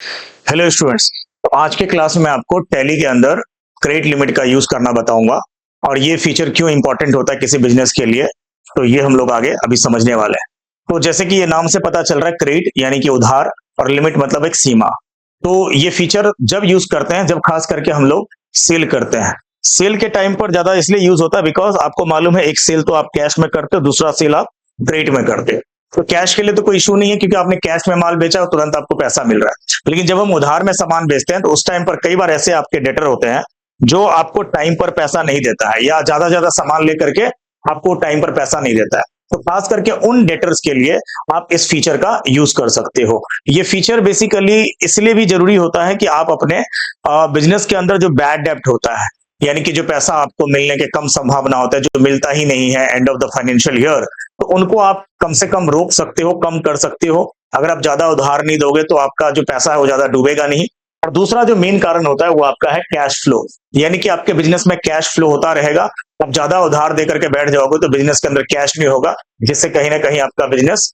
Hello students. तो आज के क्लास में आपको टैली के अंदर क्रेडिट लिमिट का यूज करना बताऊंगा और ये फीचर क्यों इंपॉर्टेंट होता है किसी बिजनेस के लिए। तो ये हम लोग आगे अभी समझने वाले हैं। तो जैसे कि ये नाम से पता चल रहा है, क्रेडिट यानी कि उधार और लिमिट मतलब एक सीमा। तो ये फीचर जब यूज करते हैं, जब खास करके हम लोग सेल करते हैं। सेल के टाइम पर ज्यादा इसलिए यूज होता है बिकॉज आपको मालूम है, एक सेल तो आप कैश में करते हो, दूसरा सेल आप क्रेडिट में करते हो। तो कैश के लिए तो कोई इशू नहीं है क्योंकि आपने कैश में माल बेचा और तुरंत आपको पैसा मिल रहा है। लेकिन जब हम उधार में सामान बेचते हैं तो उस टाइम पर कई बार ऐसे आपके डेटर होते हैं जो आपको टाइम पर पैसा नहीं देता है, या ज्यादा सामान लेकर के आपको टाइम पर पैसा नहीं देता है। तो खास करके उन डेटर्स के लिए आप इस फीचर का यूज कर सकते हो। ये फीचर बेसिकली इसलिए भी जरूरी होता है कि आप अपने बिजनेस के अंदर जो बैड डेब्ट होता है, यानी कि जो पैसा आपको मिलने के कम संभावना होता है, जो मिलता ही नहीं है end of the financial year, तो उनको आप कम से कम रोक सकते हो, कम कर सकते हो। अगर आप ज्यादा उधार नहीं दोगे तो आपका जो पैसा है वो ज्यादा डूबेगा नहीं। और दूसरा जो मेन कारण होता है वो आपका है कैश फ्लो, यानी कि आपके बिजनेस में कैश फ्लो होता रहेगा। आप ज्यादा उधार दे करके बैठ जाओगे तो बिजनेस के अंदर कैश नहीं होगा, जिससे कहीं ना कहीं आपका बिजनेस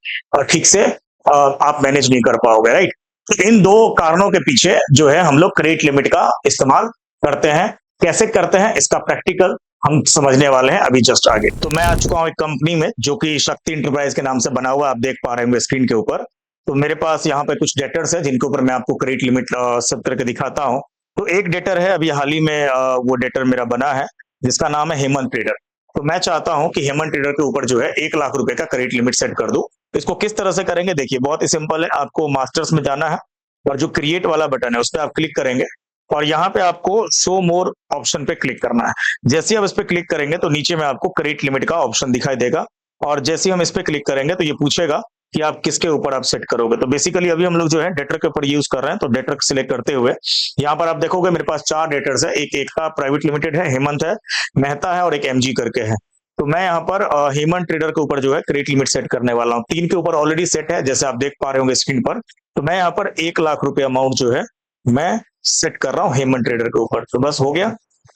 ठीक से आप मैनेज नहीं कर पाओगे, राइट। तो इन दो कारणों के पीछे जो है हम लोग क्रेडिट लिमिट का इस्तेमाल करते हैं। कैसे करते हैं इसका प्रैक्टिकल हम समझने वाले हैं अभी जस्ट आगे। तो मैं आ चुका हूं एक कंपनी में जो कि शक्ति इंटरप्राइज के नाम से बना हुआ, आप देख पा रहे होंगे स्क्रीन के ऊपर। तो मेरे पास यहाँ पे कुछ डेटर्स है जिनके ऊपर मैं आपको क्रेडिट लिमिट सब करके दिखाता हूँ। तो एक डेटर है, अभी हाल ही में वो डेटर मेरा बना है जिसका नाम है हेमंत ट्रेडर। तो मैं चाहता हूं कि हेमंत ट्रेडर के ऊपर जो है 1 लाख रुपए का क्रेडिट लिमिट सेट कर दूं। तो इसको किस तरह से करेंगे, देखिए बहुत ही सिंपल है। आपको मास्टर्स में जाना है और जो क्रिएट वाला बटन है उस पर आप क्लिक करेंगे और यहाँ पे आपको शो मोर ऑप्शन पे क्लिक करना है। जैसे ही आप इस पे क्लिक करेंगे तो नीचे में आपको क्रेडिट लिमिट का ऑप्शन दिखाई देगा। और जैसे ही हम इस पे क्लिक करेंगे तो ये पूछेगा कि आप किसके ऊपर आप सेट करोगे। तो बेसिकली अभी हम लोग जो है डेटर के ऊपर यूज कर रहे हैं, तो डेटर सिलेक्ट करते हुए यहाँ पर आप देखोगे मेरे पास 4 डेटर्स है। एक एकता प्राइवेट लिमिटेड है, हेमंत है, मेहता है और एक एमजी करके है। तो मैं यहाँ पर हेमंत ट्रेडर के ऊपर जो है क्रेडिट लिमिट सेट करने वाला हूँ। 3 के ऊपर ऑलरेडी सेट है जैसे आप देख पा रहे होंगे स्क्रीन पर। तो मैं यहाँ पर 1 लाख रुपए अमाउंट जो है मैं सेट कर रहा हूँ हेमंत ट्रेडर के ऊपर। तो बस हो गया।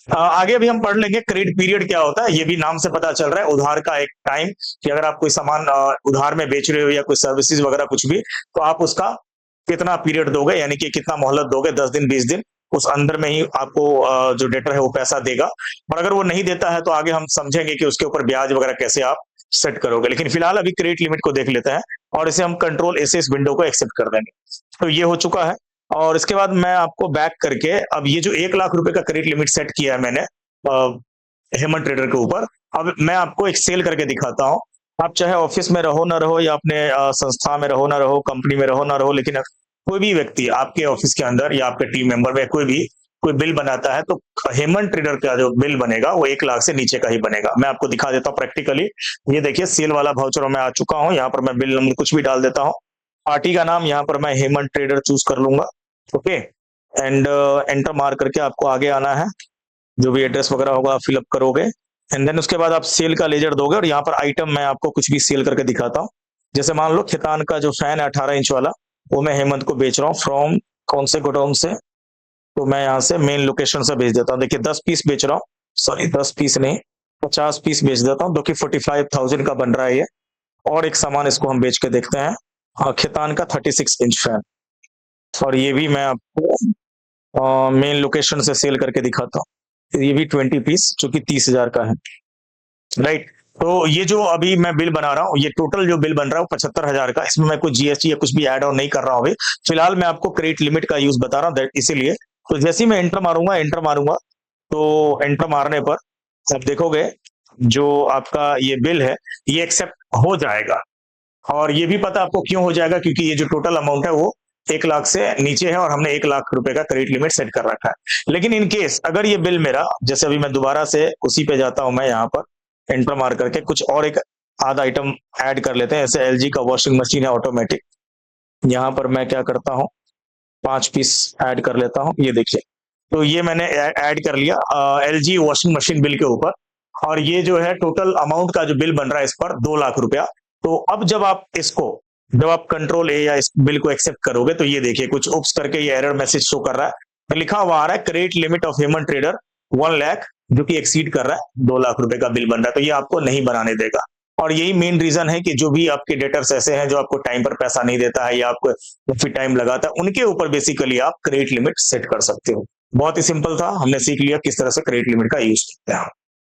आगे भी हम पढ़ लेंगे क्रेडिट पीरियड क्या होता है। ये भी नाम से पता चल रहा है उधार का एक टाइम, कि अगर आप कोई सामान उधार में बेच रहे हो या कोई सर्विसेज वगैरह कुछ भी, तो आप उसका कितना पीरियड दोगे, यानी कि कितना मोहलत दोगे, 10 दिन 20 दिन, उस अंदर में ही आपको जो डेटर है वो पैसा देगा। और अगर वो नहीं देता है तो आगे हम समझेंगे कि उसके ऊपर ब्याज वगैरह कैसे आप सेट करोगे। लेकिन फिलहाल अभी क्रेडिट लिमिट को देख लेते हैं और इसे हम कंट्रोल ऐसे इस विंडो को एक्सेप्ट कर देंगे। तो ये हो चुका है। और इसके बाद मैं आपको बैक करके अब ये जो 1 लाख रुपए का क्रेडिट लिमिट सेट किया है मैंने हेमंत ट्रेडर के ऊपर, अब मैं आपको एक सेल करके दिखाता हूँ। आप चाहे ऑफिस में रहो ना रहो, या अपने संस्था में रहो ना रहो, कंपनी में रहो ना रहो, लेकिन कोई भी व्यक्ति आपके ऑफिस के अंदर या आपके टीम मेंबर में कोई भी कोई बिल बनाता है तो हेमंत ट्रेडर का जो बिल बनेगा वो 1 लाख से नीचे का ही बनेगा। मैं आपको दिखा देता हूँ प्रैक्टिकली। ये देखिए सेल वाला वाउचर में आ चुका हूँ। यहाँ पर मैं बिल नंबर कुछ भी डाल देता हूँ, पार्टी का नाम यहाँ पर मैं हेमंत ट्रेडर चूज कर लूंगा। ओके, एंड एंटर मार करके आपको आगे आना है। जो भी एड्रेस वगैरह होगा आप फिलअप करोगे एंड देन उसके बाद आप सेल का लेजर दोगे। और यहाँ पर आइटम मैं आपको कुछ भी सेल करके दिखाता हूँ। जैसे मान लो खितान का जो फैन है 18 इंच वाला, वो मैं हेमंत को बेच रहा हूँ फ्रॉम कौन से गोडाउन से, तो मैं यहाँ से मेन लोकेशन से भेज देता हूँ। देखिए 10 पीस बेच रहा हूँ, सॉरी 10 पीस नहीं, 50 पीस बेच देता हूँ, जो कि 45,000 का बन रहा है ये। और एक सामान इसको हम बेच के देखते हैं। हाँ, खितान का 36 इंच फैन, और ये भी मैं आपको मेन लोकेशन से सेल करके दिखाता हूँ। ये भी 20 पीस जो कि 30,000 का है, राइट। तो ये जो अभी मैं बिल बना रहा हूँ, ये टोटल जो बिल बन रहा है वो 75,000 का। इसमें मैं कुछ जीएसटी या कुछ भी ऐड ऑन नहीं कर रहा हूँ अभी। फिलहाल मैं आपको क्रेडिट लिमिट का यूज बता रहा हूँ इसीलिए। तो जैसे ही मैं एंटर मारूंगा तो एंटर मारने पर आप देखोगे जो आपका ये बिल है ये एक्सेप्ट हो जाएगा। और ये भी पता आपको क्यों हो जाएगा, क्योंकि ये जो टोटल अमाउंट है वो 1 लाख से नीचे है और हमने 1 लाख रुपए का क्रेडिट लिमिट सेट कर रखा है। लेकिन इन केस अगर ये बिल मेरा, जैसे अभी मैं दोबारा से उसी पे जाता हूं, मैं यहाँ पर एंटर मार करके कुछ और एक आधा आइटम ऐड कर लेते हैं। जैसे एलजी का वॉशिंग मशीन है ऑटोमेटिक, यहाँ पर मैं क्या करता हूँ 5 पीस ऐड कर लेता हूँ। ये देखिए, तो ये मैंने ऐड कर लिया एलजी वॉशिंग मशीन बिल के ऊपर। और ये जो है टोटल अमाउंट का जो बिल बन रहा है इस पर 2 लाख रुपया। तो अब जब आप कंट्रोल ए या इस बिल को एक्सेप्ट करोगे तो ये देखिए कुछ उप्स करके ये एरर मैसेज शो कर रहा है। तो लिखा हुआ आ रहा है credit limit of Hemant trader 1 lakh, जो कि एक्सीड कर रहा है, 2 लाख रुपए का बिल बन रहा है। तो ये आपको नहीं बनाने देगा। और यही मेन रीजन है कि जो भी आपके डेटर्स ऐसे हैं जो आपको टाइम पर पैसा नहीं देता है या आपको काफी टाइम लगाता है, उनके ऊपर बेसिकली आप क्रेडिट लिमिट सेट कर सकते हो। बहुत ही सिंपल था, हमने सीख लिया किस तरह से क्रेडिट लिमिट का यूज करते हैं।